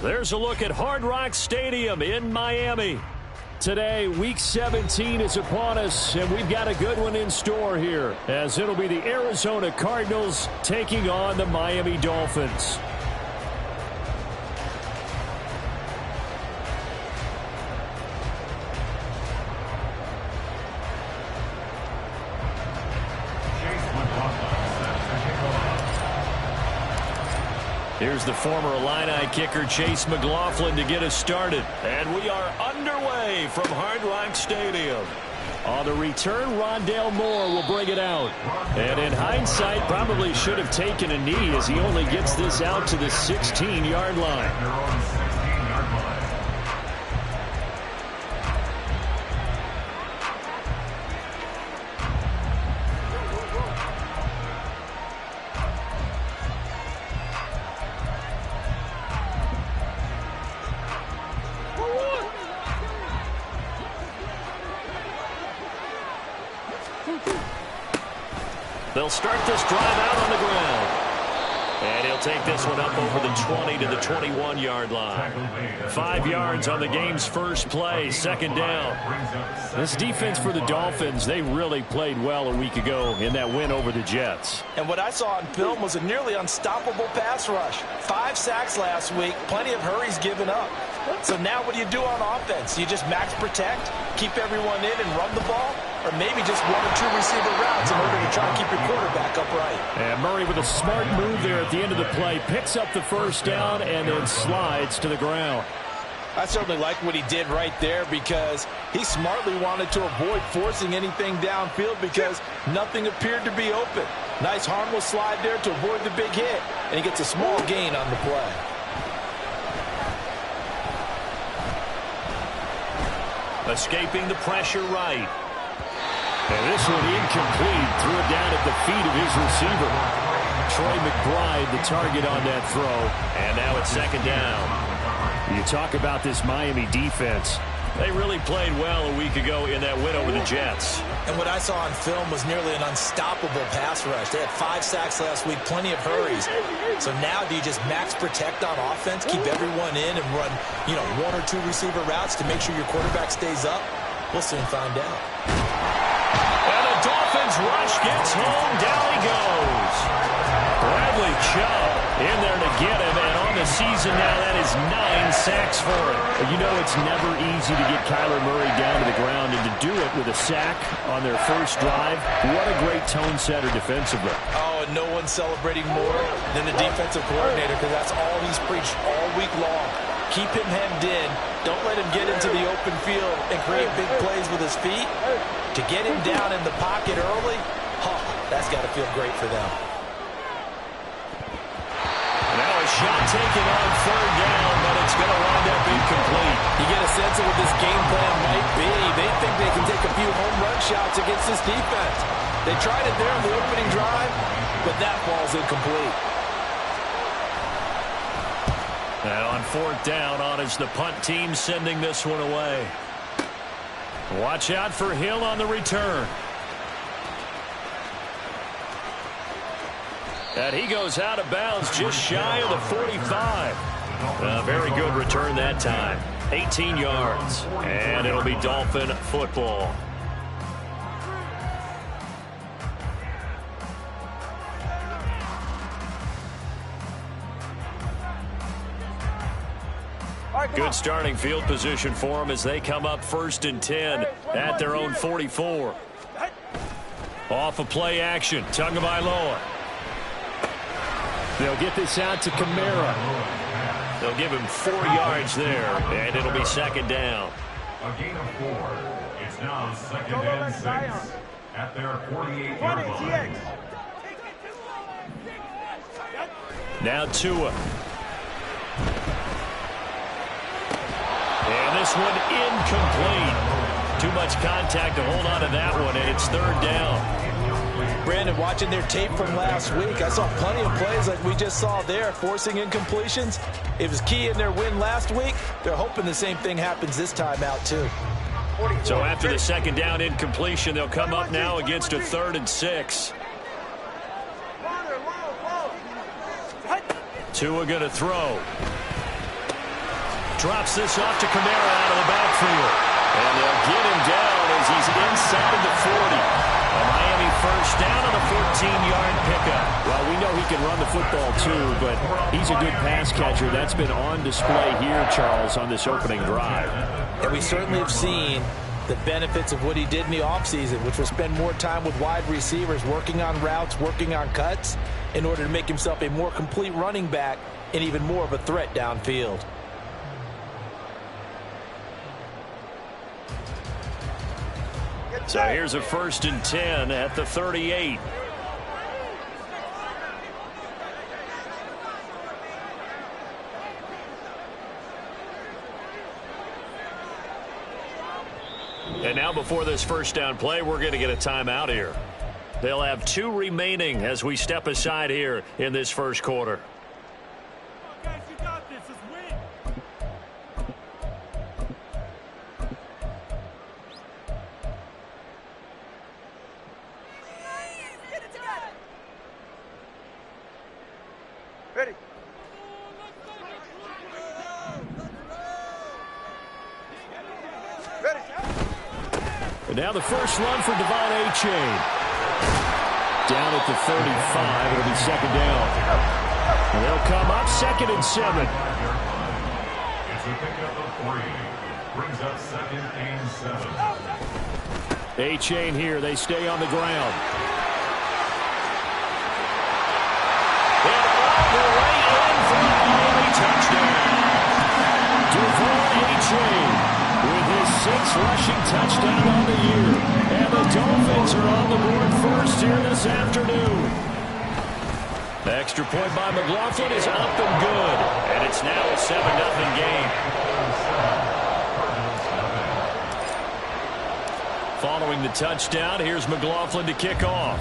There's a look at Hard Rock Stadium in Miami. Today, Week 17 is upon us, and we've got a good one in store here, as it'll be the Arizona Cardinals taking on the Miami Dolphins. Here's the former Illini kicker Chase McLaughlin to get us started. And we are underway from Hard Rock Stadium. On the return, Rondale Moore will bring it out. And in hindsight, probably should have taken a knee as he only gets this out to the 16-yard line. They'll start this drive out on the ground. And he'll take this one up over the 20 to the 21-yard line. 5 yards on the game's first play, second down. This defense for the Dolphins, they really played well a week ago in that win over the Jets. And what I saw on film was a nearly unstoppable pass rush. 5 sacks last week, plenty of hurries given up. So now what do you do on offense? You just max protect, keep everyone in and run the ball? Or maybe just 1 or 2 receiver routes in order to try to keep your quarterback upright. And Murray with a smart move there at the end of the play. Picks up the first down and then slides to the ground. I certainly like what he did right there because he smartly wanted to avoid forcing anything downfield because nothing appeared to be open. Nice harmless slide there to avoid the big hit. And he gets a small gain on the play. Escaping the pressure right. And this one incomplete. Threw it down at the feet of his receiver. Troy McBride, the target on that throw. And now it's second down. You talk about this Miami defense. They really played well a week ago in that win over the Jets. And what I saw on film was nearly an unstoppable pass rush. They had 5 sacks last week, plenty of hurries. So now do you just max protect on offense, keep everyone in and run, 1 or 2 receiver routes to make sure your quarterback stays up? We'll soon find out. And the Dolphins rush gets home. Down he goes. Bradley Chubb in there to get him. And on the season now, that is 9 sacks for him. It's never easy to get Kyler Murray down to the ground. And to do it with a sack on their first drive, what a great tone setter defensively. Oh, and no one's celebrating more than the defensive coordinator because that's all he's preached all week long. Keep him hemmed in. Don't let him get into the open field and create big plays with his feet. To get him down in the pocket early, that's got to feel great for them. Now a shot taken on third down, but it's going to wind up incomplete. You get a sense of what this game plan might be. They think they can take a few home run shots against this defense. They tried it there in the opening drive, but that ball's incomplete. And on fourth down, on is the punt team sending this one away. Watch out for Hill on the return. And he goes out of bounds just shy of the 45. A very good return that time. 18 yards. And it'll be Dolphin football. Good starting field position for them as they come up 1st and 10 at their own 44. Off of play action, Tagovailoa. They'll get this out to Kamara. They'll give him 4 yards there, and it'll be second down. A gain of 4. It's now 2nd and 6 at their 48-yard line. Now Tua. And this one incomplete. Too much contact to hold on to that one, and it's third down. Brandon, watching their tape from last week, I saw plenty of plays like we just saw there, forcing incompletions. It was key in their win last week. They're hoping the same thing happens this time out, too. So after the second down incompletion, they'll come up now against a 3rd and 6. Tua going to throw. Drops this off to Kamara out of the backfield. And they'll get him down as he's inside of the 40. A Miami first down on a 14-yard pickup. Well, we know he can run the football too, but he's a good pass catcher. That's been on display here, Charles, on this opening drive. And we certainly have seen the benefits of what he did in the offseason, which was spend more time with wide receivers, working on routes, working on cuts, in order to make himself a more complete running back and even more of a threat downfield. So here's a 1st and 10 at the 38. And now before this first down play, we're going to get a timeout here. They'll have 2 remaining as we step aside here in this first quarter. Guys, you got this. Let's win. Get it together. Ready. Ready. And now the first run for Devon A-Chain. Down at the 35. It'll be 2nd down. And they'll come up 2nd and 7. It's a pickup of 3. Brings up 2nd and 7. A-Chain here. They stay on the ground. And all the way in for a Miami touchdown. Devon A-Chain with his 6th rushing touchdown on the year. And the Dolphins are on the board first here this afternoon. The extra point by McLaughlin is up and good. And it's now a 7-0 game. Following the touchdown, here's McLaughlin to kick off.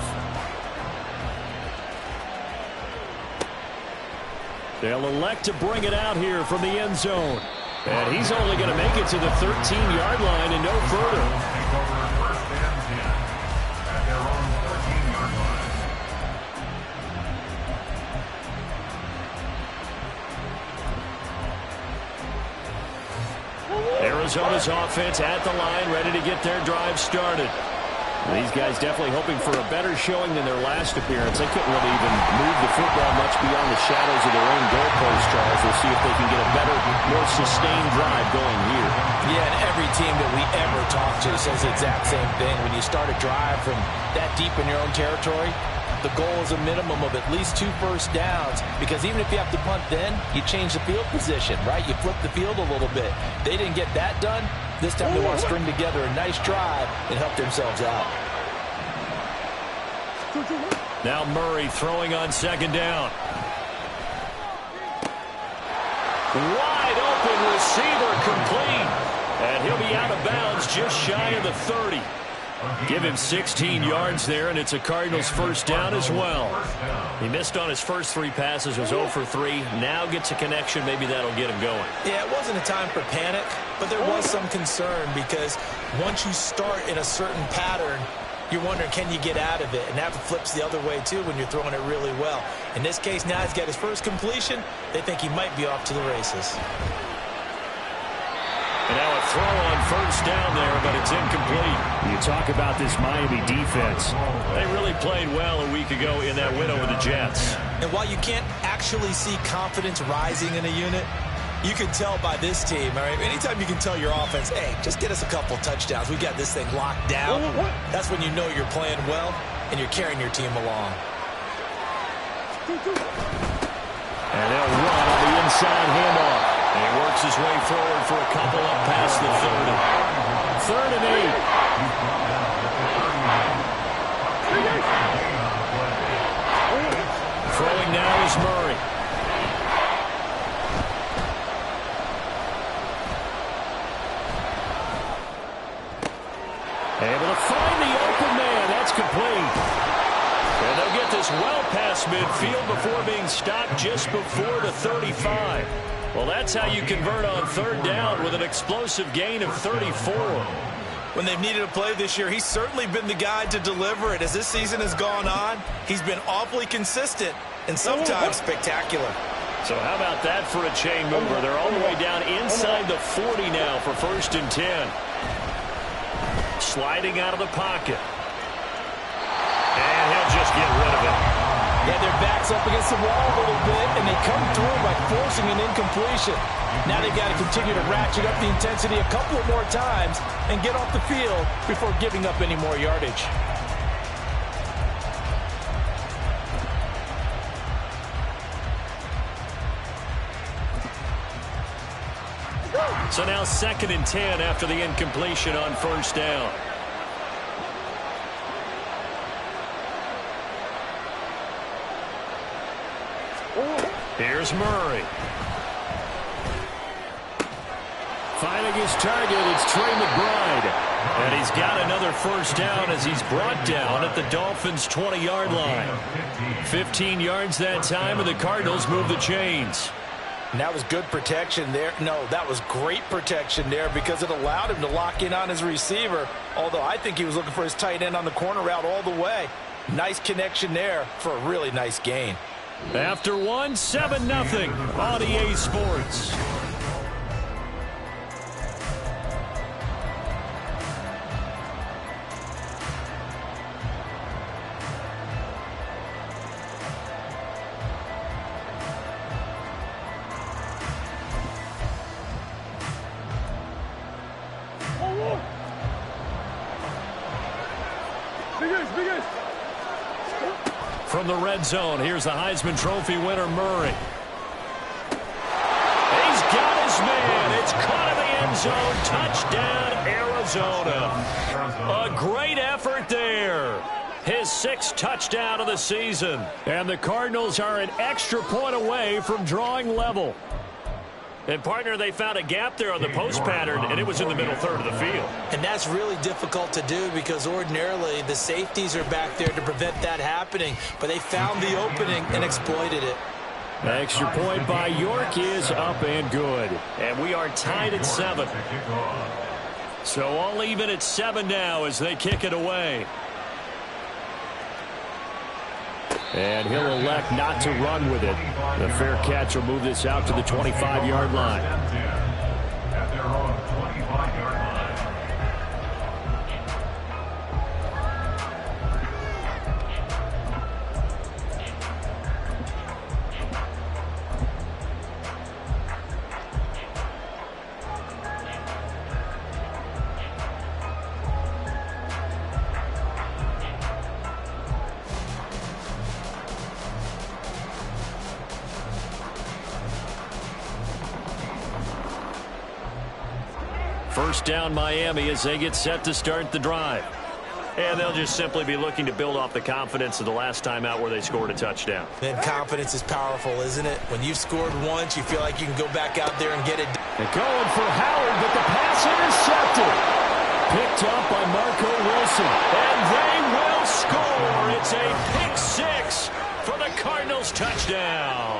They'll elect to bring it out here from the end zone. And he's only going to make it to the 13-yard line and no further. Take over 1st and 10 at their own 14-yard line. Arizona's offense at the line, ready to get their drive started. These guys definitely hoping for a better showing than their last appearance. They couldn't really even move the football much beyond the shadows of their own goalpost, Charles. We'll see if they can get a better, more sustained drive going here. Yeah, and every team that we ever talk to says the exact same thing. When you start a drive from that deep in your own territory, the goal is a minimum of at least 2 first downs, because even if you have to punt then, you change the field position, right? You flip the field a little bit. They didn't get that done. This time they want to string together a nice drive and help themselves out. Now Murray throwing on 2nd down. Wide open receiver complete. And he'll be out of bounds just shy of the 30. Give him 16 yards there, and it's a Cardinals first down as well. He missed on his first 3 passes, was 0 for 3. Now gets a connection. Maybe that'll get him going. Yeah, it wasn't a time for panic, but there was some concern, because once you start in a certain pattern, you're wondering, can you get out of it? And that flips the other way, too, when you're throwing it really well. In this case, now he's got his first completion. They think he might be off to the races. And now a throw on first down there, but it's incomplete. You talk about this Miami defense. They really played well a week ago in that win over the Jets. And while you can't actually see confidence rising in a unit, you can tell by this team. All right, anytime you can tell your offense, hey, just get us a couple touchdowns, we got this thing locked down, that's when you know you're playing well and you're carrying your team along. And they'll run on the inside handoff. And he works his way forward for a couple up past the 30. 3rd and 8. Throwing now is Murray. Able to find the open man. That's complete. And they'll get this well past midfield before being stopped just before the 35. Well, that's how you convert on 3rd down with an explosive gain of 34. When they've needed a play this year, he's certainly been the guy to deliver it. As this season has gone on, he's been awfully consistent and sometimes spectacular. So how about that for a chain mover? They're all the way down inside the 40 now for 1st and 10. Sliding out of the pocket. And he'll just get rid of it. Yeah, their back's up against the wall a little bit, and they come through by forcing an incompletion. Now they've got to continue to ratchet up the intensity a couple more times and get off the field before giving up any more yardage. So now 2nd and 10 after the incompletion on 1st down. Here's Murray. Finding his target, it's Trey McBride. And he's got another 1st down as he's brought down at the Dolphins' 20-yard line. 15 yards that time, and the Cardinals move the chains. And that was good protection there. No, that was great protection there because it allowed him to lock in on his receiver, although I think he was looking for his tight end on the corner route all the way. Nice connection there for a really nice gain. After 1, 7-0 on EA Sports. From the red zone, here's the Heisman Trophy winner, Murray. He's got his man. It's caught in the end zone. Touchdown, Arizona. A great effort there. His 6th touchdown of the season. And the Cardinals are an extra point away from drawing level. And, partner, they found a gap there on the post pattern, and it was in the middle third of the field. And that's really difficult to do because ordinarily the safeties are back there to prevent that happening. But they found the opening and exploited it. Extra point by York is up and good. And we are tied at 7. So all even at 7 now as they kick it away. And he'll elect not to run with it. The fair catch will move this out to the 25-yard line. At their own 25-yard line. First down Miami as they get set to start the drive. And they'll just simply be looking to build off the confidence of the last time out where they scored a touchdown. And confidence is powerful, isn't it? When you've scored once, you feel like you can go back out there and get it. They're going for Howard, but the pass intercepted. Picked up by Marco Wilson. And they will score. It's a pick 6 for the Cardinals touchdown.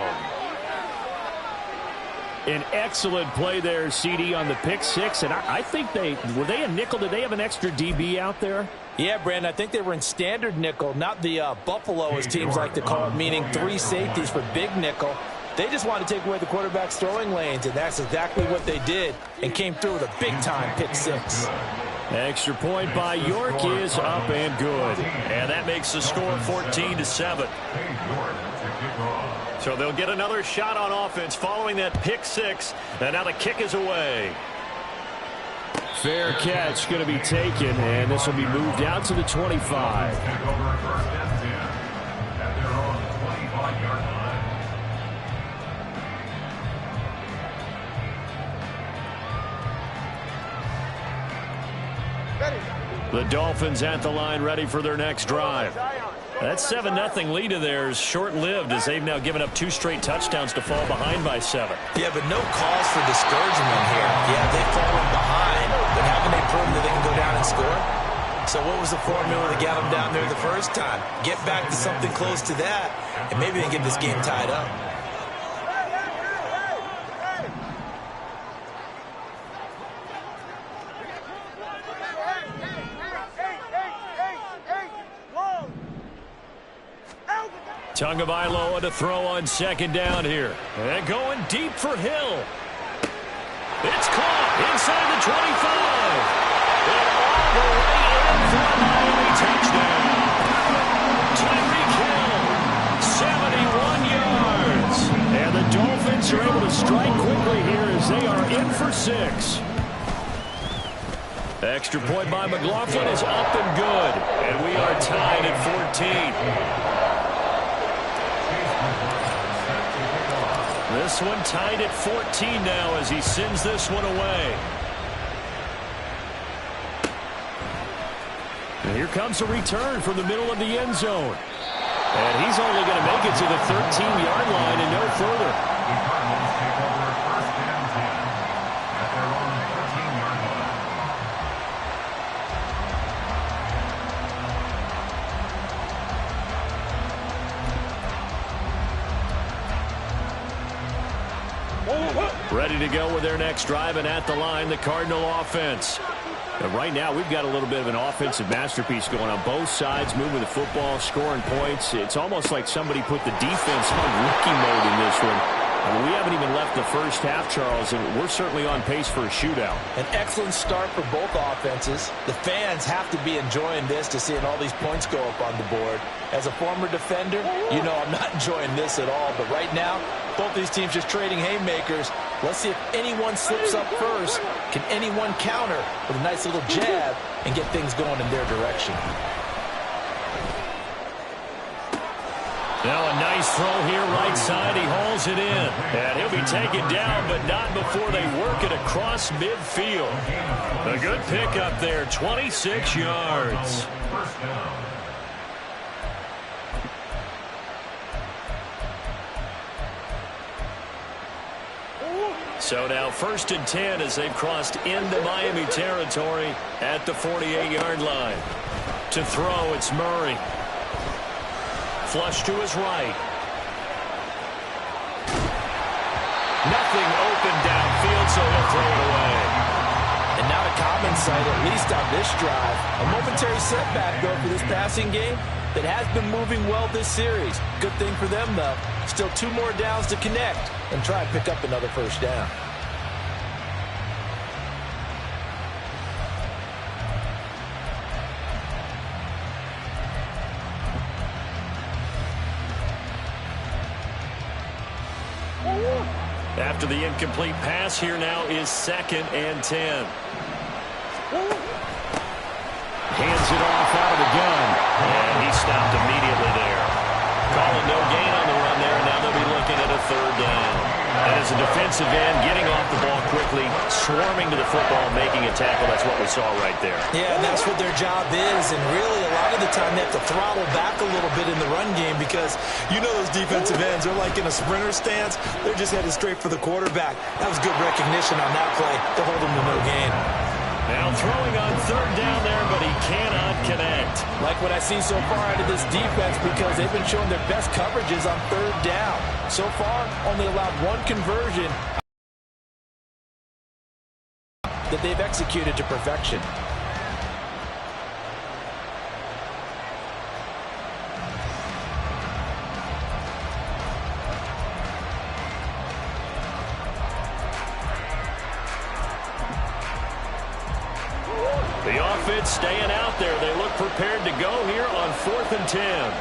An excellent play there, CD, on the pick 6. And I think were they a nickel? Did they have an extra DB out there? Yeah, Brandon, I think they were in standard nickel, not the Buffalo, as teams like to call it, meaning 3 safeties for big nickel. They just wanted to take away the quarterback's throwing lanes, and that's exactly what they did and came through with a big-time pick 6. Extra point by York is up and good. And that makes the score 14-7. So they'll get another shot on offense following that pick 6. And now the kick is away. Fair catch going to be taken, and this will be moved out to the 25. The Dolphins at the line ready for their next drive. That 7-0 lead of theirs short-lived as they've now given up 2 straight touchdowns to fall behind by 7. Yeah, but no cause for discouragement here. Yeah, they've fallen behind, but haven't they proven that they can go down and score? So what was the formula to get them down there the first time? Get back to something close to that, and maybe they can get this game tied up. Tagovailoa to throw on second down here. And going deep for Hill. Saints are able to strike quickly here as they are in for 6. Extra point by McLaughlin is up and good. And we are tied at 14. This one tied at 14 now as he sends this one away. And here comes a return from the middle of the end zone. And he's only going to make it to the 13-yard line and no further. Ready to go with their next drive, and at the line, the Cardinal offense. And right now, we've got a little bit of an offensive masterpiece going on both sides, moving the football, scoring points. It's almost like somebody put the defense on rookie mode in this one. I mean, we haven't even left the first half, Charles, and we're certainly on pace for a shootout. An excellent start for both offenses. The fans have to be enjoying this to seeing all these points go up on the board. As a former defender, you know I'm not enjoying this at all. But right now, both these teams just trading haymakers. Let's see if anyone slips up first. Can anyone counter with a nice little jab and get things going in their direction? Now a nice throw here right side. He hauls it in. And he'll be taken down, but not before they work it across midfield. A good pickup there, 26 yards. So now 1st and 10 as they've crossed into Miami territory at the 48-yard line. To throw, it's Murray. Flush to his right. Nothing open downfield, so he'll throw it away. And not a common sight, at least on this drive. A momentary setback, though, for this passing game that has been moving well this series. Good thing for them, though. Still 2 more downs to connect and try and pick up another first down. After the incomplete pass, here now is 2nd and 10. Hands it off out of the gun. And he stopped immediately there. Calling no gain on the run there, and now they'll be looking at a 3rd down. And as a defensive end, getting off the ball quickly, swarming to the football, making a tackle. That's what we saw right there. Yeah, and that's what their job is. And really, a lot of the time, they have to throttle back a little bit in the run game because you know those defensive ends are like in a sprinter stance. They're just headed straight for the quarterback. That was good recognition on that play to hold them to no gain. Now throwing on 3rd down there, but he cannot connect. Like what I see so far out of this defense because they've been showing their best coverages on 3rd down. So far, only allowed 1 conversion that they've executed to perfection. The offense staying out there. They look prepared to go here on 4th and 10.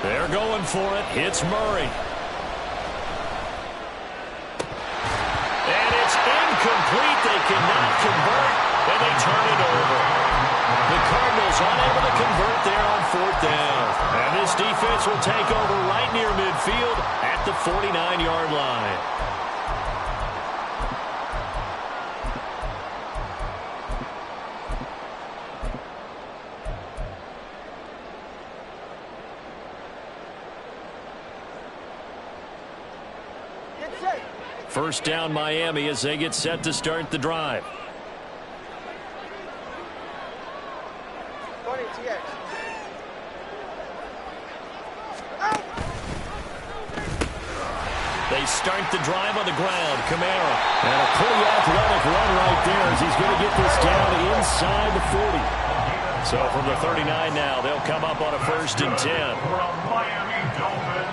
They're going for it. Hits Murray. And it's incomplete. They cannot convert, and they turn it over. The Cardinals unable to convert there on 4th down. And this defense will take over right near midfield at the 49-yard line. First down Miami as they get set to start the drive. They start the drive on the ground. Kamara. And a pretty athletic run right there as he's going to get this down inside the 40. So from the 39 now, they'll come up on a 1st and 10. From Miami Dolphins.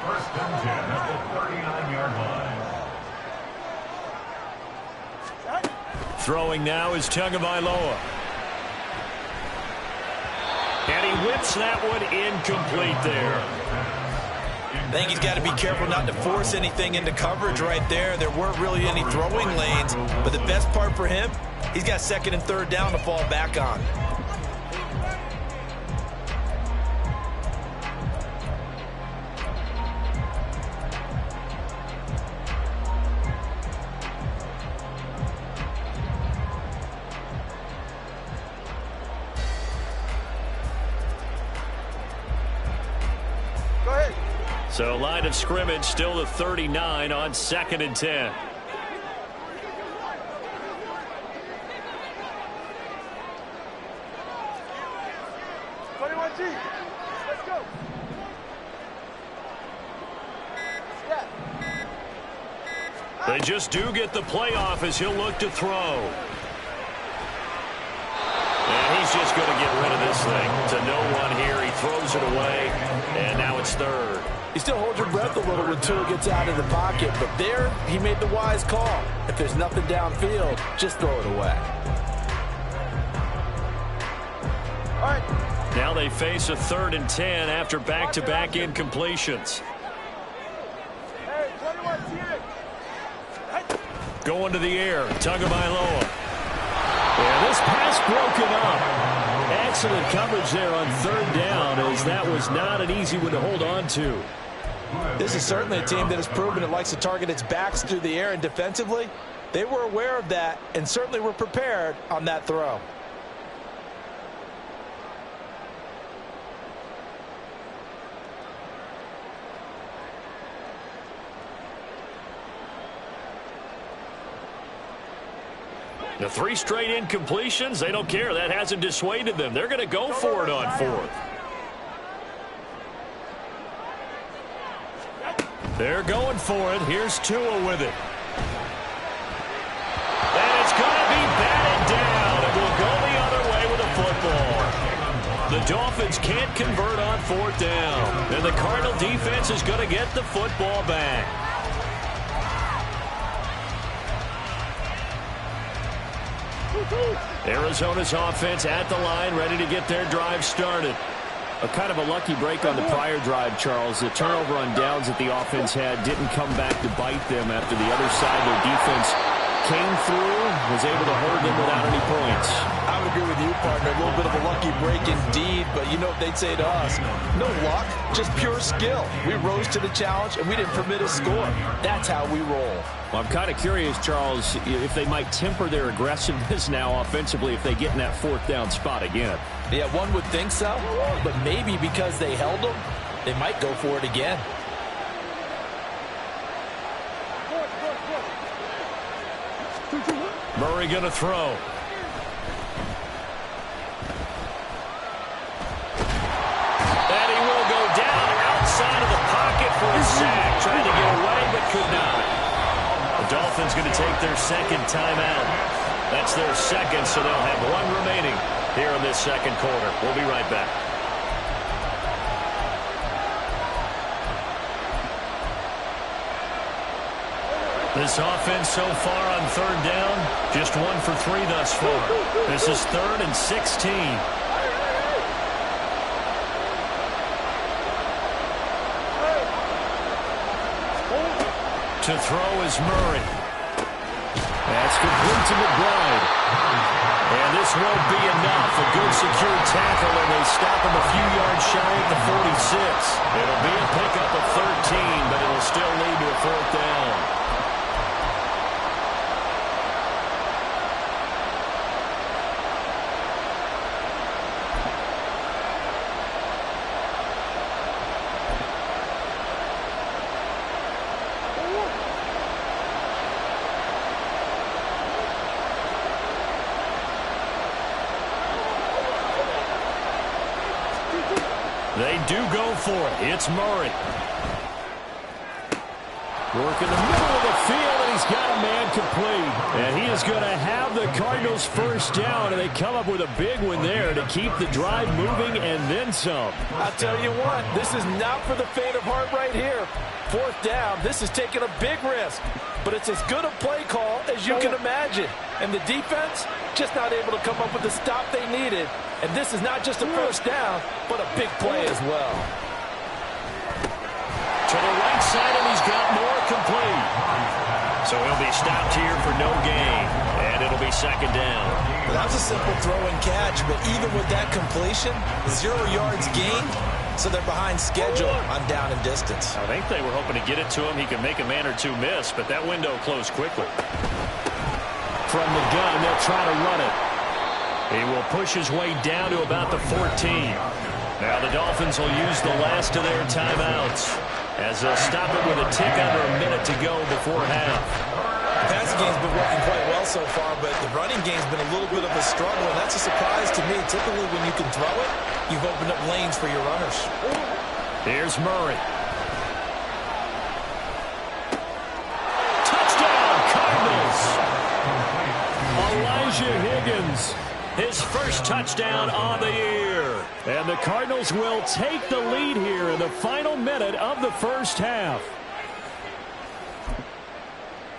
1st and 10 at the 39-yard line. Throwing now is Tagovailoa. And he whips that one incomplete there. I think he's got to be careful not to force anything into coverage right there. There weren't really any throwing lanes, but the best part for him, he's got second and third down to fall back on. So line of scrimmage still the 39 on 2nd and 10. Let's go. They just do get the playoff as he'll look to throw. And he's just going to get rid of this thing to no one here. He throws it away, and now it's third. You still hold your breath a little when Tua gets out of the pocket, but there he made the wise call. If there's nothing downfield, just throw it away. All right. Now they face a 3rd and 10 after back-to-back incompletions. Hey, 21 TX. Going to the air, Tagovailoa. And this pass broken up. Excellent coverage there on 3rd down, as that was not an easy one to hold on to. This is certainly a team that has proven it likes to target its backs through the air, and defensively, they were aware of that and certainly were prepared on that throw. The 3 straight incompletions, they don't care. That hasn't dissuaded them. They're going to go for it on 4th. They're going for it. Here's Tua with it. And it's going to be batted down. It will go the other way with a football. The Dolphins can't convert on 4th down. And the Cardinal defense is going to get the football back. Arizona's offense at the line, ready to get their drive started. A kind of a lucky break on the prior drive, Charles. The turnover on downs that the offense had didn't come back to bite them after the other side. Their defense came through, was able to hold them without any points. I would agree with you, partner. A little bit of a lucky break indeed, but you know what they'd say to us? No luck, just pure skill. We rose to the challenge, and we didn't permit a score. That's how we roll. Well, I'm kind of curious, Charles, if they might temper their aggressiveness now offensively if they get in that 4th down spot again. Yeah, one would think so, but maybe because they held them, they might go for it again. Murray going to throw. And he will go down outside of the pocket for a sack. Trying to get away, but could not. The Dolphins going to take their 2nd timeout. That's their 2nd, so they'll have 1 remaining here in this 2nd quarter. We'll be right back. This offense so far on 3rd down, just 1 for 3 thus far. This is 3rd and 16. To throw is Murray. That's complete to McBride. And this won't be enough. A good secure tackle, and they stop him a few yards shy at the 46. It'll be a pickup of 13, but it'll still lead to a 4th down. They do go for it. It's Murray. Work in the middle of the the field, and he's got a man complete. And he is going to have the Cardinals first down, and they come up with a big one there to keep the drive moving and then some. I'll tell you what, this is not for the faint of heart right here. Fourth down, this is taking a big risk. But it's as good a play call as you can imagine. And the defense just not able to come up with the stop they needed. And this is not just a first down, but a big play as well. To the right side, and he's got more complete. So he'll be stopped here for no gain, and it'll be second down. Well, that was a simple throw and catch, but even with that completion, 0 yards gained, so they're behind schedule on down and distance. I think they were hoping to get it to him. He could make a man or two miss, but that window closed quickly. From the gun, they'll try to run it. He will push his way down to about the 14. Now the Dolphins will use the last of their timeouts, as they'll stop it with a tick under a minute to go before half. The passing game's been working quite well so far, but the running game's been a little bit of a struggle, and that's a surprise to me. Typically, when you can throw it, you've opened up lanes for your runners. Here's Murray. Touchdown, Cardinals! Elijah Higgins, his first touchdown on the year. And the Cardinals will take the lead here in the final minute of the first half.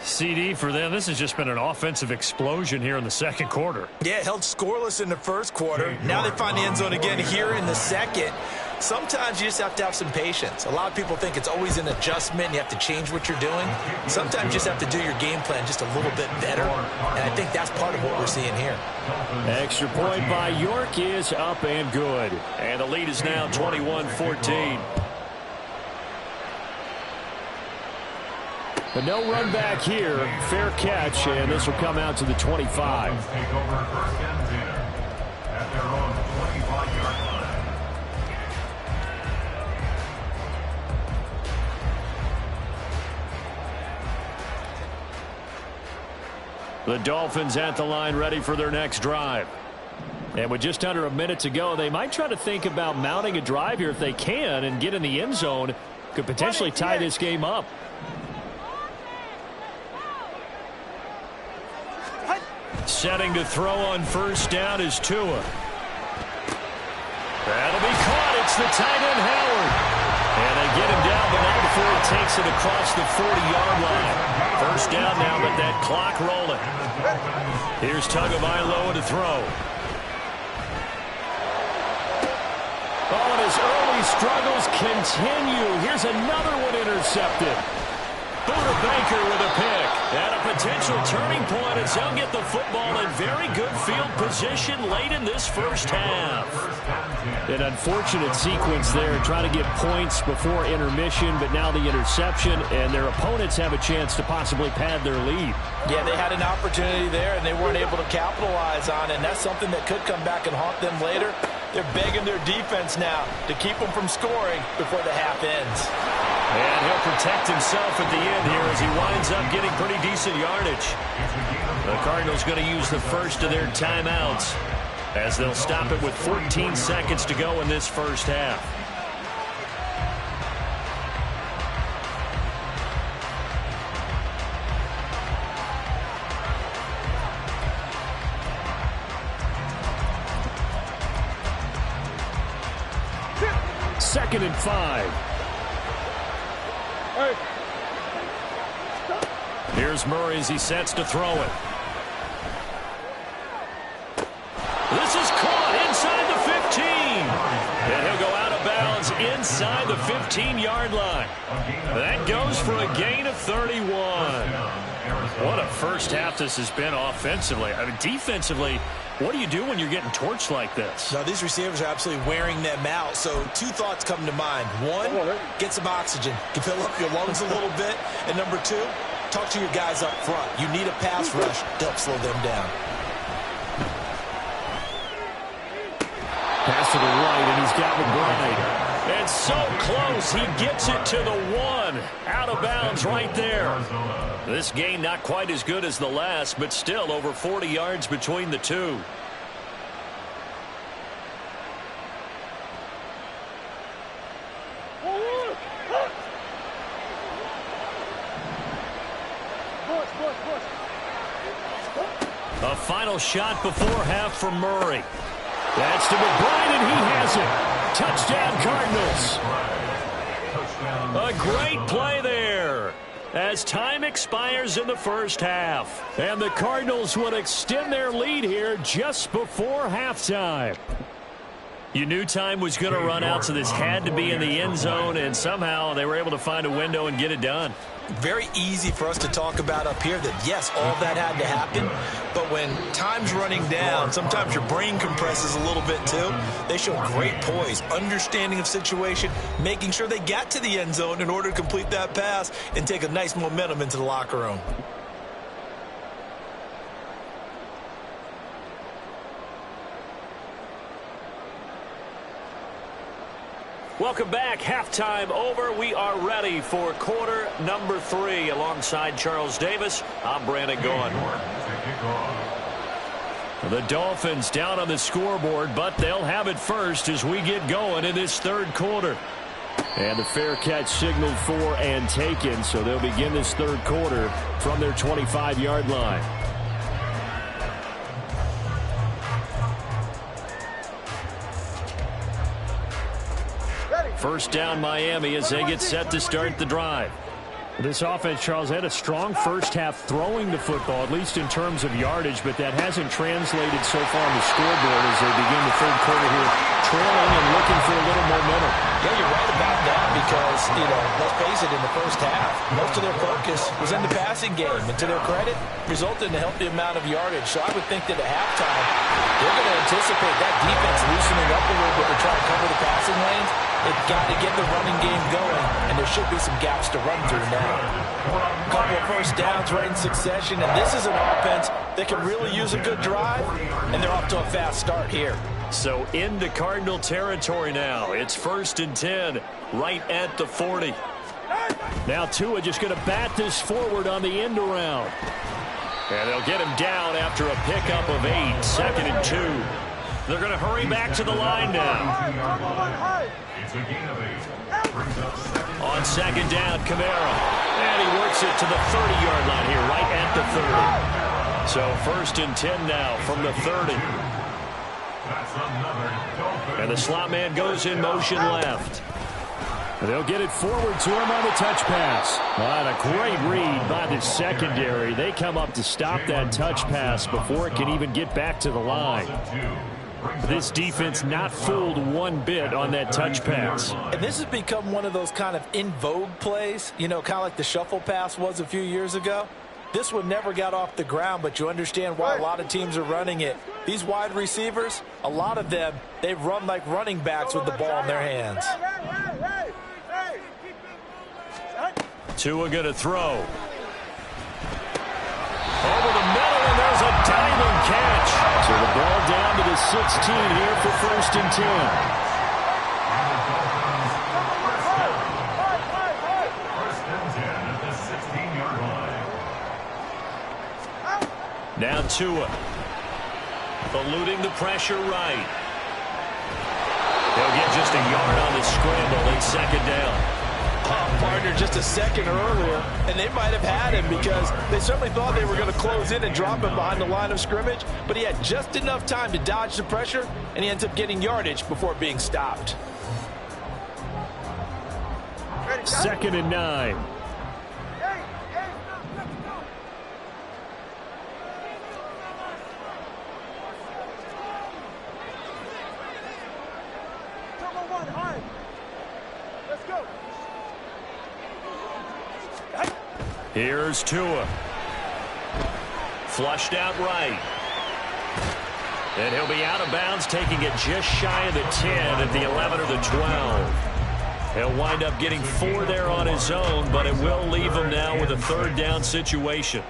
CD for them, this has just been an offensive explosion here in the second quarter. Yeah, held scoreless in the first quarter. Now they find the end zone again here in the second. Sometimes you just have to have some patience. A lot of people think it's always an adjustment. You have to change what you're doing. Sometimes you just have to do your game plan just a little bit better. And I think that's part of what we're seeing here. Extra point by York is up and good. And the lead is now 21-14. But no run back here. Fair catch, and this will come out to the 25. Take over first and 10 at their own 25-yard line. The Dolphins at the line, ready for their next drive. And with just under a minute to go, they might try to think about mounting a drive here if they can and get in the end zone. Could potentially tie this game up. Setting to throw on first down is Tua. That'll be caught. It's the tight end, Howard. And they get him down, but not before he takes it across the 40-yard line. First down now, but that clock rolling. Here's Tagovailoa to throw. Oh, and his early struggles continue. Here's another one intercepted. Buda Baker with a pick. And a potential turning point as they'll get the football in very good field position late in this first half. An unfortunate sequence there, trying to get points before intermission, but now the interception, and their opponents have a chance to possibly pad their lead. Yeah, they had an opportunity there, and they weren't able to capitalize on it, and that's something that could come back and haunt them later. They're begging their defense now to keep them from scoring before the half ends. And he'll protect himself at the end here as he winds up getting pretty decent yardage. The Cardinals going to use the first of their timeouts as they'll stop it with 14 seconds to go in this first half. Second and 5. Here's Murray as he sets to throw it. This is caught inside the 15. And he'll go out of bounds inside the 15-yard line. That goes for a gain of 31. What a first half this has been offensively. I mean, defensively, what do you do when you're getting torched like this? Now, these receivers are absolutely wearing them out. So, two thoughts come to mind. One, get some oxygen to fill up your lungs a little bit. And number two, talk to your guys up front. You need a pass rush to help slow them down. Pass to the right, and he's got McBride. And so close, he gets it to the 1. Out of bounds right there. This game not quite as good as the last, but still over 40 yards between the two. final shot before half from Murray. That's to McBride, and he has it. Touchdown, Cardinals. A great play there as time expires in the first half. And the Cardinals would extend their lead here just before halftime. You knew time was going to run out, so this had to be in the end zone, and somehow they were able to find a window and get it done. Very easy for us to talk about up here that, yes, all that had to happen, but when time's running down, sometimes your brain compresses a little bit too. They show great poise, understanding of situation, making sure they got to the end zone in order to complete that pass and take a nice momentum into the locker room. Welcome back. Halftime over. We are ready for quarter number 3. Alongside Charles Davis, I'm Brandon Gaughan. The Dolphins down on the scoreboard, but they'll have it first as we get going in this third quarter. And the fair catch signaled for and taken, so they'll begin this third quarter from their 25-yard line. First down Miami as they get set to start the drive. This offense, Charles, had a strong first half throwing the football, at least in terms of yardage, but that hasn't translated so far on the scoreboard as they begin the third quarter here, trailing and looking for a little momentum. Yeah, you're right about that because, let's face it, in the first half, most of their focus was in the passing game, and to their credit, resulted in a healthy amount of yardage. So I would think that at halftime, they're going to anticipate that defense loosening up a little bit to try to cover the passing lanes. They've got to get the running game going, and there should be some gaps to run through now. A couple of first downs right in succession, and this is an offense that can really use a good drive, and they're off to a fast start here. So into Cardinal territory now. It's 1st and 10, right at the 40. Now Tua just going to bat this forward on the end around. And they'll get him down after a pickup of 8, 2nd and 2. They're going to hurry back to the line now. On second down, Kamara. And he works it to the 30-yard line here, right at the 30. So 1st and 10 now from the 30. And the slot man goes in motion left. They'll get it forward to him on the touch pass. And a great read by the secondary. They come up to stop that touch pass before it can even get back to the line. This defense not fooled one bit on that touch pass. And this has become one of those kind of in vogue plays, kind of like the shuffle pass was a few years ago. This one never got off the ground, but you understand why a lot of teams are running it. These wide receivers, a lot of them, they run like running backs with the ball in their hands. Tua going to throw. Over the middle, and there's a diving catch. So the ball down to the 16 here for 1st and 10. Now Tua, eluding the pressure right. They'll get just a yard on the scramble in 2nd down. Partner just a second earlier, and they might have had him because they certainly thought they were going to close in and drop him behind the line of scrimmage, but he had just enough time to dodge the pressure, and he ends up getting yardage before being stopped. 2nd and 9. Here's Tua. Flushed out right. And he'll be out of bounds, taking it just shy of the 10 at the 11 or the 12. He'll wind up getting 4 there on his own, but it will leave him now with a 3rd down situation.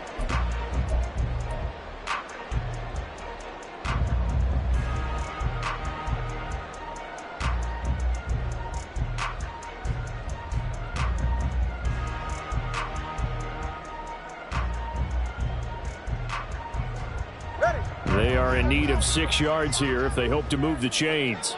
They are in need of 6 yards here if they hope to move the chains.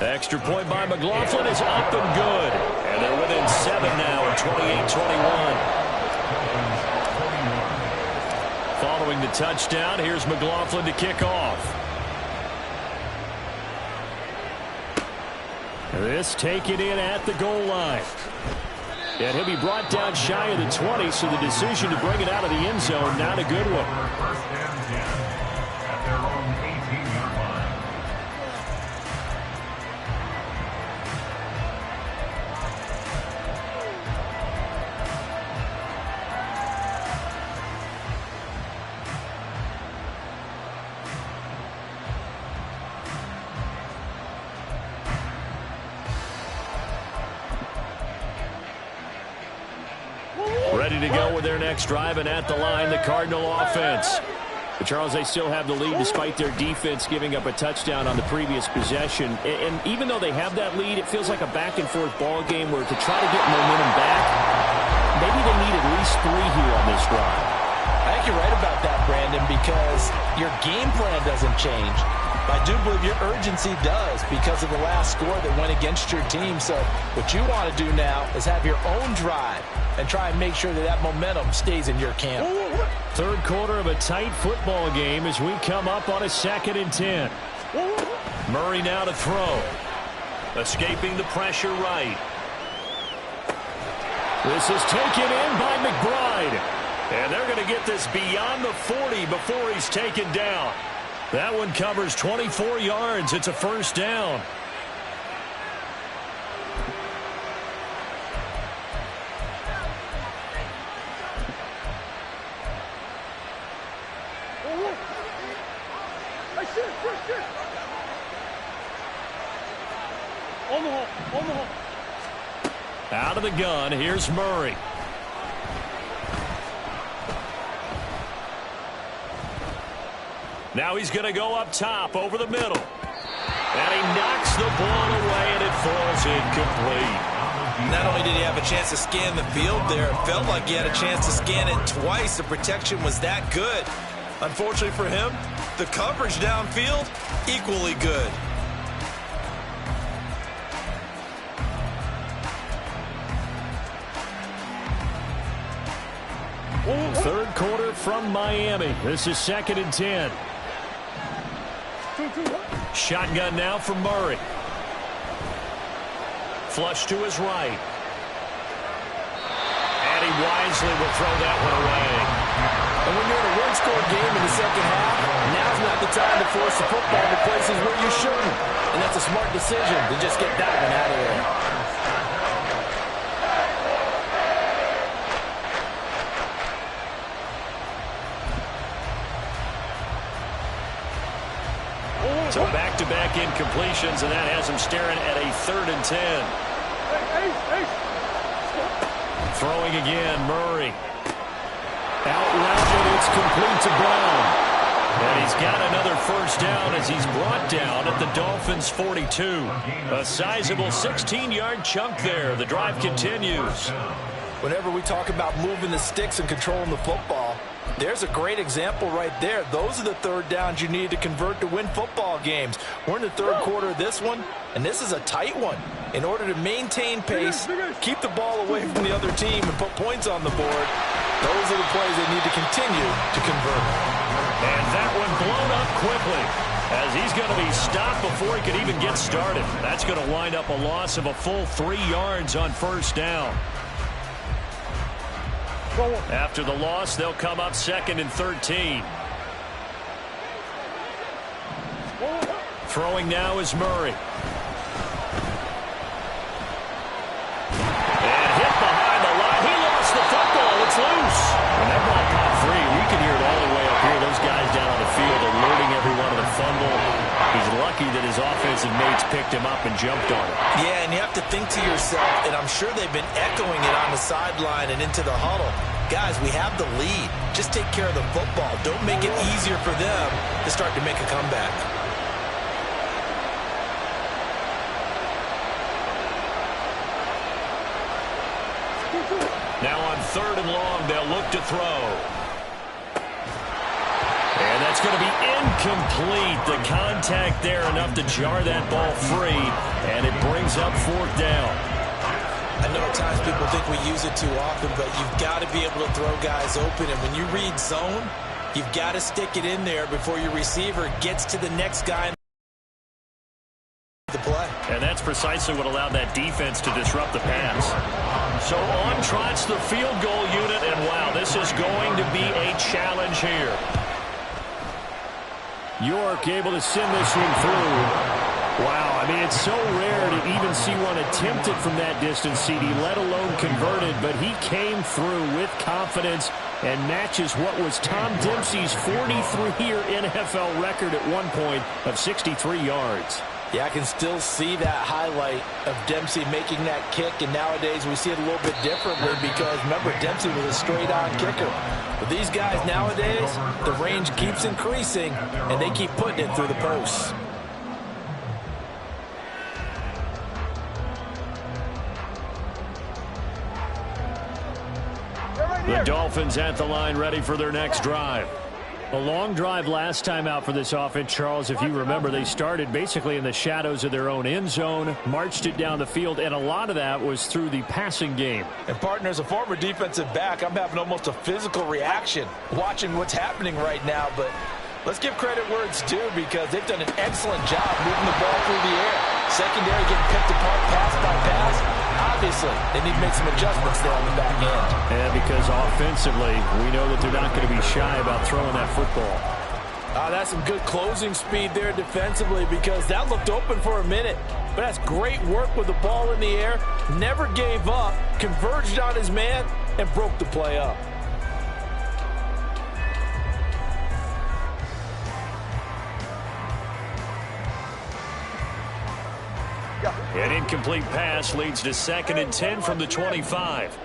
Extra point by McLaughlin is up and good. And they're within 7 now at 28-21. Following the touchdown, here's McLaughlin to kick off. This taken in at the goal line. And he'll be brought down shy of the 20, so the decision to bring it out of the end zone, not a good one. First and 10 at their own 18-yard line. Ready to go with their next drive, and at the line, the Cardinal offense. But Charles, they still have the lead despite their defense giving up a touchdown on the previous possession. And even though they have that lead, it feels like a back-and-forth ball game where to try to get momentum back, maybe they need at least 3 here on this drive. I think you're right about that, Brandon, because your game plan doesn't change. I do believe your urgency does because of the last score that went against your team. So what you want to do now is have your own drive and try and make sure that that momentum stays in your camp. Third quarter of a tight football game as we come up on a 2nd and 10. Murray now to throw. Escaping the pressure right. This is taken in by McBride. And they're going to get this beyond the 40 before he's taken down. That one covers 24 yards. It's a first down. Out of the gun, here's Murray. Now he's going to go up top over the middle. And he knocks the ball away, and it falls incomplete. Not only did he have a chance to scan the field there, it felt like he had a chance to scan it twice. The protection was that good. Unfortunately for him, the coverage downfield, equally good. Third quarter from Miami. This is 2nd and 10. Shotgun now for Murray. Flush to his right. And he wisely will throw that one away. And when you're in a one-score game in the second half, now's not the time to force the football to places where you shouldn't. And that's a smart decision to just get that one out of there. So back-to-back incompletions, and that has him staring at a 3rd and 10. Throwing again, Murray. Out rounded, it's complete to Brown. And he's got another first down as he's brought down at the Dolphins' 42. A sizable 16-yard chunk there. The drive continues. Whenever we talk about moving the sticks and controlling the football, there's a great example right there. Those are the third downs you need to convert to win football games. We're in the third quarter of this one, and this is a tight one. In order to maintain pace, keep the ball away from the other team, and put points on the board, those are the plays they need to continue to convert. And that one blown up quickly as he's going to be stopped before he could even get started. That's going to wind up a loss of a full 3 yards on first down. After the loss, they'll come up 2nd and 13. Throwing now is Murray. And hit behind the line. He lost the football. It's loose. When that ball popped free, we can hear it all the way up here. Those guys down on the field alerting everyone of the fumble. He's lucky that his offensive mates picked him up and jumped on it. Yeah, and you have to think to yourself, and I'm sure they've been echoing it on the sideline and into the huddle. Guys, we have the lead. Just take care of the football. Don't make it easier for them to start to make a comeback. Now on 3rd and long, they'll look to throw. And And that's going to be incomplete. The contact there enough to jar that ball free, and it brings up 4th down. I know at times people think we use it too often, but you've got to be able to throw guys open. And when you read zone, you've got to stick it in there before your receiver gets to the next guy in the play. And that's precisely what allowed that defense to disrupt the pass. So on trots the field goal unit, and wow, this is going to be a challenge here. York able to send this one through. Wow, I mean, it's so rare to even see one attempted from that distance, CD, let alone converted, but he came through with confidence and matches what was Tom Dempsey's 43-year NFL record at one point of 63 yards. Yeah, I can still see that highlight of Dempsey making that kick, and nowadays we see it a little bit differently because, remember, Dempsey was a straight-on kicker. But these guys nowadays, the range keeps increasing, and they keep putting it through the posts. The Dolphins at the line, ready for their next drive. A long drive last time out for this offense, Charles. If you remember, they started basically in the shadows of their own end zone, marched it down the field, and a lot of that was through the passing game. And, partner, as a former defensive back, I'm having almost a physical reaction watching what's happening right now. But let's give credit where it's due because they've done an excellent job moving the ball through the air. Secondary getting picked apart pass by pass. Obviously, they need to make some adjustments there on the back end. And because offensively, we know that they're not going to be shy about throwing that football. That's some good closing speed there defensively because that looked open for a minute. But that's great work with the ball in the air. Never gave up, converged on his man, and broke the play up. An incomplete pass leads to 2nd and 10 from the 25.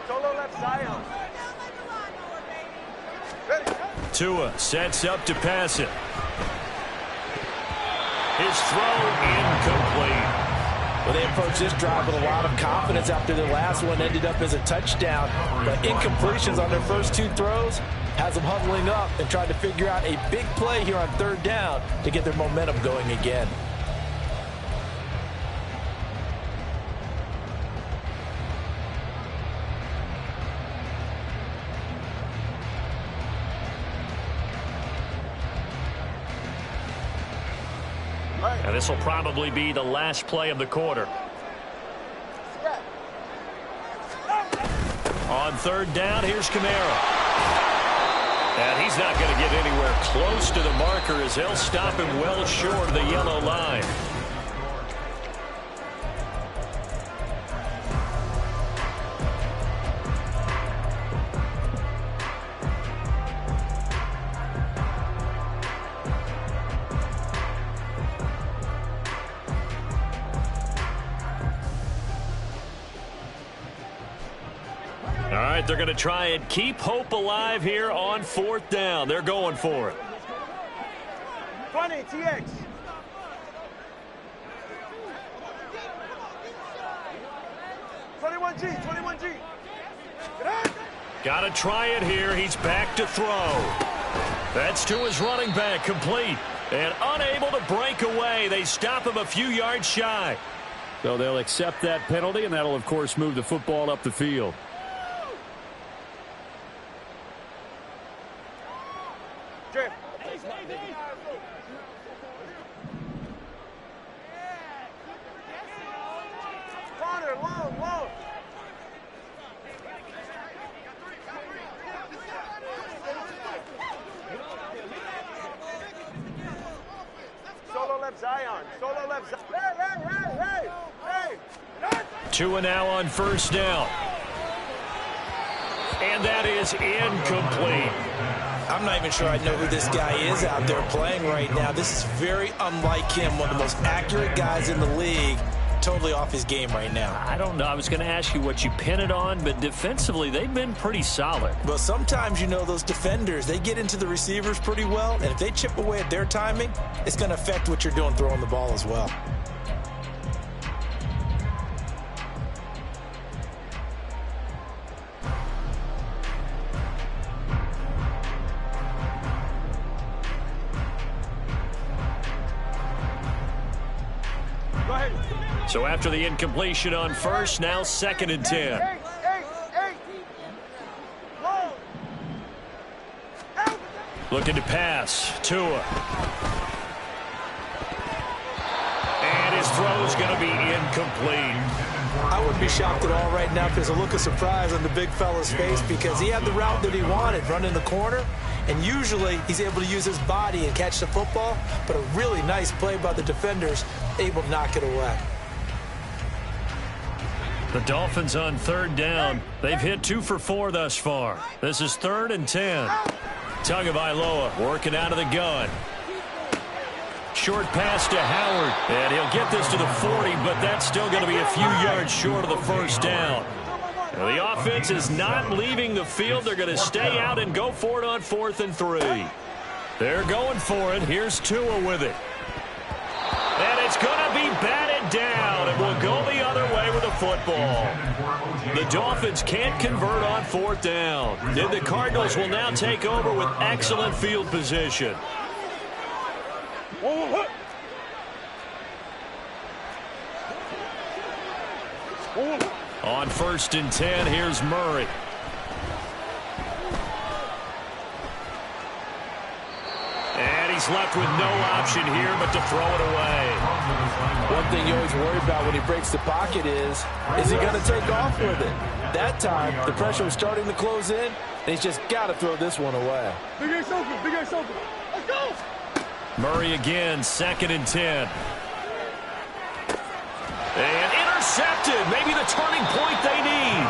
Solo left Zion. Tua sets up to pass it. His throw incomplete. Well, they approached this drive with a lot of confidence after the last one ended up as a touchdown. But incompletions on their first 2 throws has them huddling up and trying to figure out a big play here on 3rd down to get their momentum going again. And this will probably be the last play of the quarter. On 3rd down, here's Kamara. And he's not going to get anywhere close to the marker as they'll stop him well short of the yellow line. All right, they're going to try and keep hope alive here on 4th down. They're going for it. 20, TX. Got to try it here. He's back to throw. That's to his running back, complete. And unable to break away. They stop him a few yards shy. So they'll accept that penalty, and that'll, of course, move the football up the field. Tua now on 1st down. And that is incomplete. I'm not even sure I know who this guy is out there playing right now. This is very unlike him, one of the most accurate guys in the league. Totally off his game right now. I don't know. I was going to ask you what you pin it on, but defensively, they've been pretty solid. Well, sometimes, you know, those defenders, they get into the receivers pretty well, and if they chip away at their timing, it's going to affect what you're doing throwing the ball as well. So after the incompletion on first, now 2nd and 10. Looking to pass. Tua. And his throw's going to be incomplete. I wouldn't be shocked at all right now if there's a look of surprise on the big fella's face because he had the route that he wanted, running the corner, and usually he's able to use his body and catch the football, but a really nice play by the defenders, able to knock it away. The Dolphins on 3rd down. They've hit 2 for 4 thus far. This is 3rd and 10. Tagovailoa working out of the gun. Short pass to Howard, and he'll get this to the 40, but that's still going to be a few yards short of the first down. Now, the offense is not leaving the field. They're going to stay out and go for it on 4th and 3. They're going for it. Here's Tua with it. And it's going to be batted down. It will go the other way with the football. The Dolphins can't convert on 4th down. And the Cardinals will now take over with excellent field position. On 1st and 10, here's Murray. And he's left with no option here but to throw it away. One thing you always worry about when he breaks the pocket is he going to take off with it? That time, the pressure was starting to close in, and he's just got to throw this one away. Big A's open, Big A's open. Let's go! Murray again, 2nd and 10. And intercepted. Maybe the turning point they need.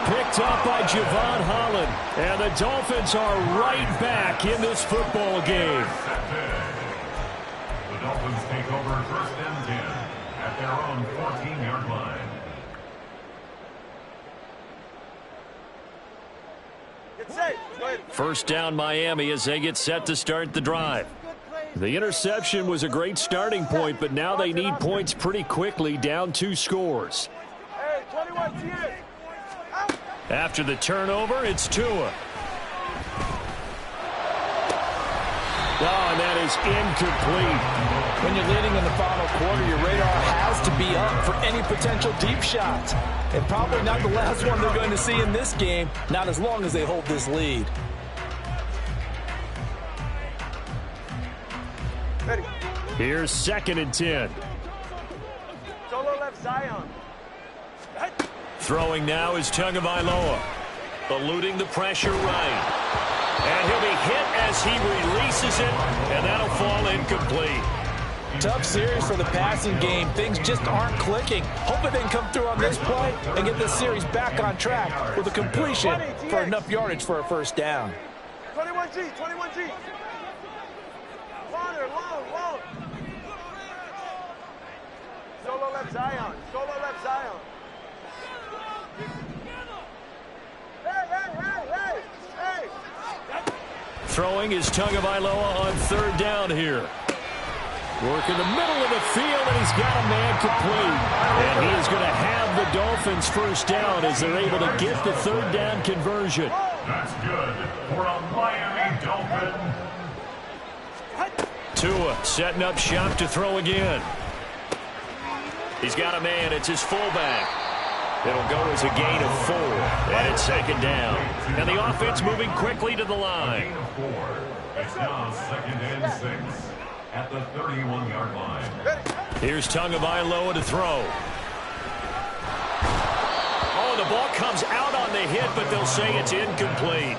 Picked up by Javon Holland. And the Dolphins are right back in this football game. The Dolphins take over 1st and 10 at their own 14-yard line. Get safe. Go ahead. First down Miami as they get set to start the drive. The interception was a great starting point, but now they need points pretty quickly, down 2 scores. Hey, 21 TX. After the turnover, it's Tua. Oh, and that is incomplete. When you're leading in the final quarter, your radar has to be up for any potential deep shots. And probably not the last one they're going to see in this game, not as long as they hold this lead. Ready. Here's 2nd and 10. Solo left Zion. Throwing now is Tagovailoa. Eluding the pressure right. And he'll be hit as he releases it, and that'll fall incomplete. Tough series for the passing game. Things just aren't clicking. Hoping they can come through on this play and get this series back on track with a completion for enough yardage for a first down. 21G, 21G. Longer, long. Solo left Zion. Solo left Zion. Hey. Throwing is Tagovailoa on 3rd down here. Working the middle of the field, and he's got a man complete. And he is going to have the Dolphins first down as they're able to get the 3rd down conversion. That's good for a Miami Dolphin. Tua setting up shop to throw again. He's got a man. It's his fullback. It'll go as a gain of 4. And it's 2nd down. And the offense moving quickly to the line. Gain of 4. It's now 2nd and 6 at the 31-yard line. Here's Tagovailoa to throw. Oh, the ball comes out on the hit, but they'll say it's incomplete.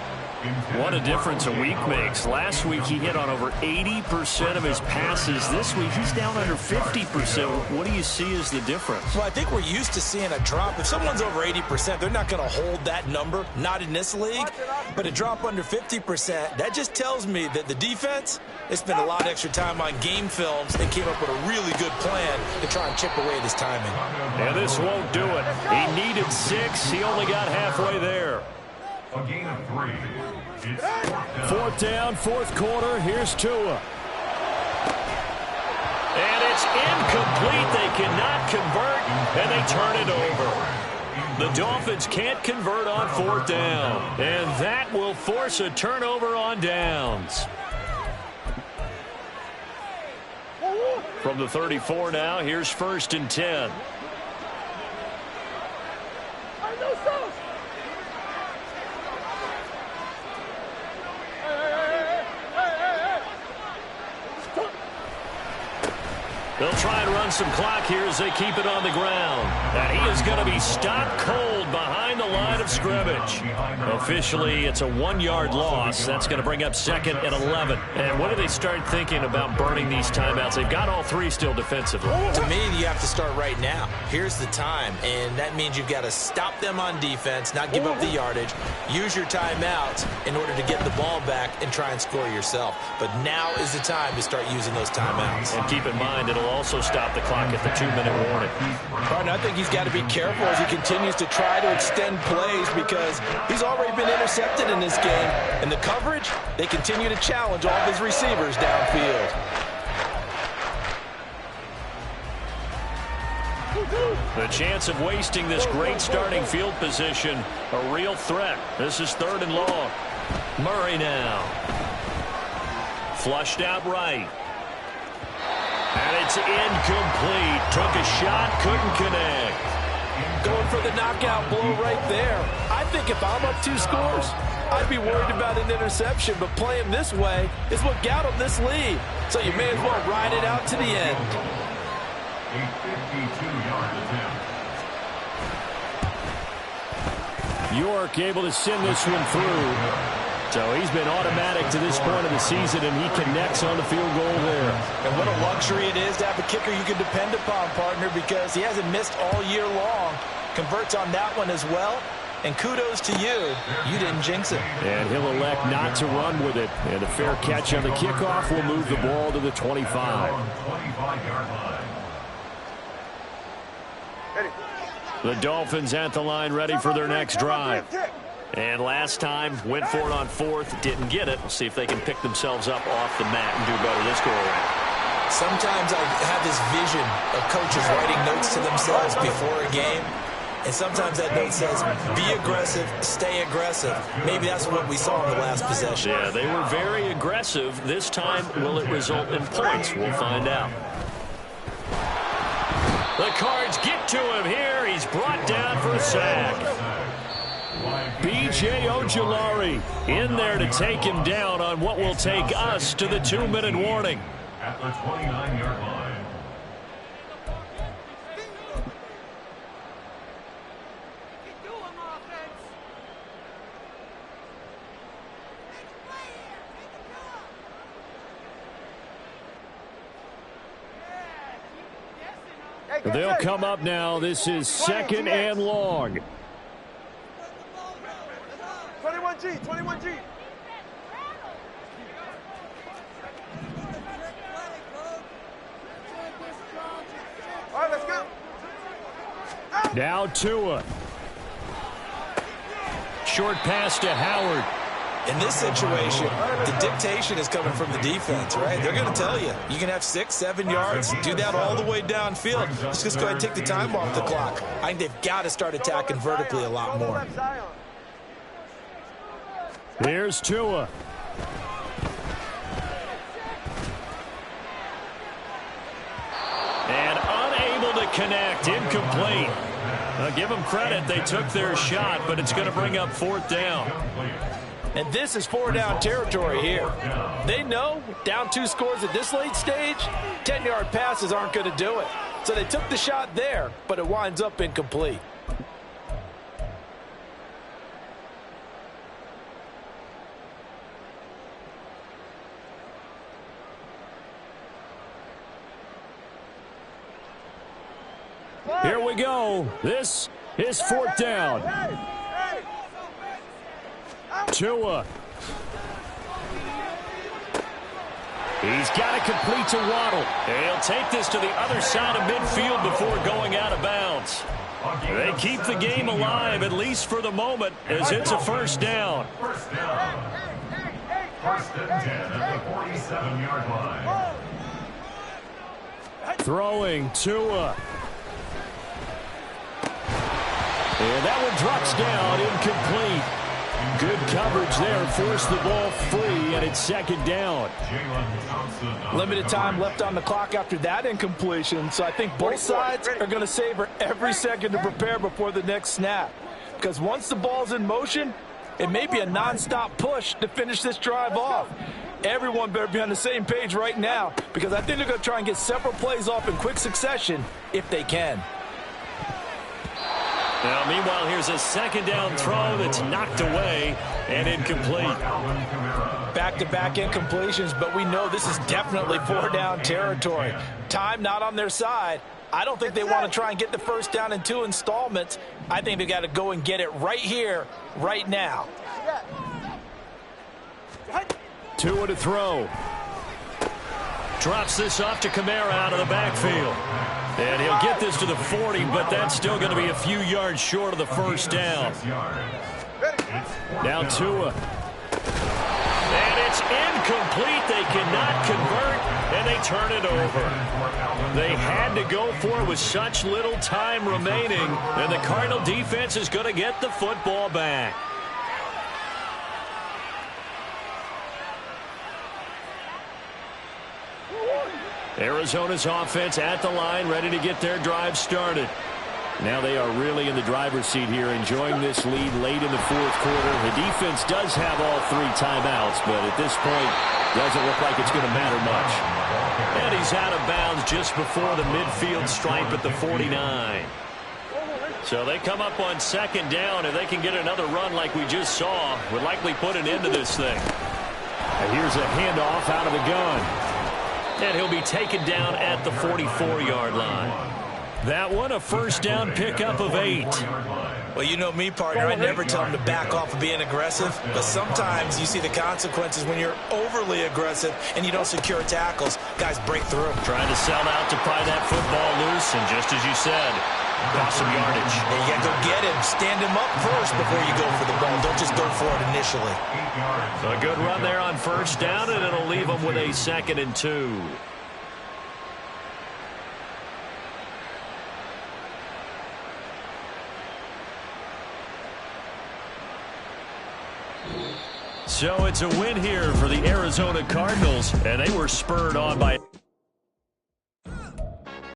What a difference a week makes. Last week he hit on over 80% of his passes. This week he's down under 50%. What do you see as the difference? Well, I think we're used to seeing a drop. If someone's over 80%, they're not going to hold that number, not in this league. But a drop under 50%, that just tells me that the defense, they spent a lot of extra time on game films and came up with a really good plan to try and chip away at his timing. And this won't do it. He needed 6. He only got halfway there. A gain of 3. It's 4th down, 4th quarter. Here's Tua. And it's incomplete. They cannot convert, and they turn it over. The Dolphins can't convert on 4th down, and that will force a turnover on downs. From the 34 now, here's 1st and 10. They'll try and run some clock here as they keep it on the ground. And he is going to be stopped cold behind the line of scrimmage. Officially, it's a 1-yard loss. That's going to bring up 2nd and 11. And what do they start thinking about burning these timeouts? They've got all 3 still defensively. To me, you have to start right now. Here's the time, and that means you've got to stop them on defense, not give up the yardage, use your timeouts in order to get the ball back and try and score yourself. But now is the time to start using those timeouts. And keep in mind, it'll also stop the clock at the 2-minute warning. Pardon, I think he's got to be careful as he continues to try to extend plays because he's already been intercepted in this game. And the coverage, they continue to challenge all of his receivers downfield. The chance of wasting this great starting field position, a real threat. This is 3rd and long. Murray now. Flushed out right. And it's incomplete. Took a shot, couldn't connect. Going for the knockout blow right there. I think if I'm up 2 scores, I'd be worried about an interception, but playing this way is what got him this lead. So you may as well ride it out to the end. A 52-yard attempt. York able to send this one through. So he's been automatic to this point of the season, and he connects on the field goal there. And what a luxury it is to have a kicker you can depend upon, partner, because he hasn't missed all year long. Converts on that one as well. And kudos to you. You didn't jinx it. And he'll elect not to run with it. And a fair catch on the kickoff will move the ball to the 25. The Dolphins at the line ready for their next drive. And last time, went for it on 4th, didn't get it. We'll see if they can pick themselves up off the mat and do better this go around. Sometimes I have this vision of coaches writing notes to themselves before a game. And sometimes that note says, be aggressive, stay aggressive. Maybe that's what we saw in the last possession. Yeah, they were very aggressive. This time, will it result in points? We'll find out. The Cards get to him here. He's brought down for a sack. B.J. Ojulari in there to take him down on what will take us to the 2-minute warning. At the 29-yard line. They'll come up now. This is 2nd and long. 21G, 21G. All right, let's go. Now Tua. Short pass to Howard. In this situation, the dictation is coming from the defense, right? They're going to tell you, you can have 6, 7 yards, do that all the way downfield. Let's just go ahead and take the time off the clock. I think they've got to start attacking vertically a lot more. Here's Tua. And unable to connect, incomplete. Give them credit, they took their shot, but it's going to bring up 4th down. And this is 4-down territory here. They know down 2 scores at this late stage, 10-yard passes aren't going to do it. So they took the shot there, but it winds up incomplete. Here we go. This is 4th down. Tua. He's got it complete to Waddle. He'll take this to the other side of midfield before going out of bounds. They keep the game alive, at least for the moment, as it's a 1st down. First down. 1st and 10 at the 47-yard line. Throwing Tua. And that one drops down, incomplete. Good coverage there. Forced the ball free, and it's second down. Limited time left on the clock after that incompletion, so I think both sides are going to savor every second to prepare before the next snap. Because once the ball's in motion, it may be a non-stop push to finish this drive off. Everyone better be on the same page right now, because I think they're going to try and get several plays off in quick succession if they can. Now, meanwhile, here's a second down throw that's knocked away and incomplete. Back-to-back incompletions, but we know this is definitely four-down territory. Time not on their side. I don't think they want to try and get the first down in 2 installments. I think they got to go and get it right here, right now. Tua to throw. Drops this off to Kamara out of the backfield. And he'll get this to the 40, but that's still going to be a few yards short of the first down. Now Tua. And it's incomplete. They cannot convert, and they turn it over. They had to go for it with such little time remaining, and the Cardinal defense is going to get the football back. Arizona's offense at the line, ready to get their drive started. Now they are really in the driver's seat here, enjoying this lead late in the fourth quarter. The defense does have all 3 timeouts, but at this point, doesn't look like it's going to matter much. And he's out of bounds just before the midfield stripe at the 49. So they come up on second down. If they can get another run like we just saw, would likely put an end to this thing. And here's a handoff out of the gun. And he'll be taken down at the 44-yard line. That one, a first down pickup of 8. Well, you know me, partner. I never tell them to back off of being aggressive. But sometimes you see the consequences when you're overly aggressive and you don't secure tackles. Guys break through. Trying to sell out to pry that football loose. And just as you said, lost some yardage. You got to go get him. Stand him up first before you go for the ball. Don't just go for it initially. So a good run there on first down, and it'll leave them with a 2nd and 2. So it's a win here for the Arizona Cardinals, and they were spurred on by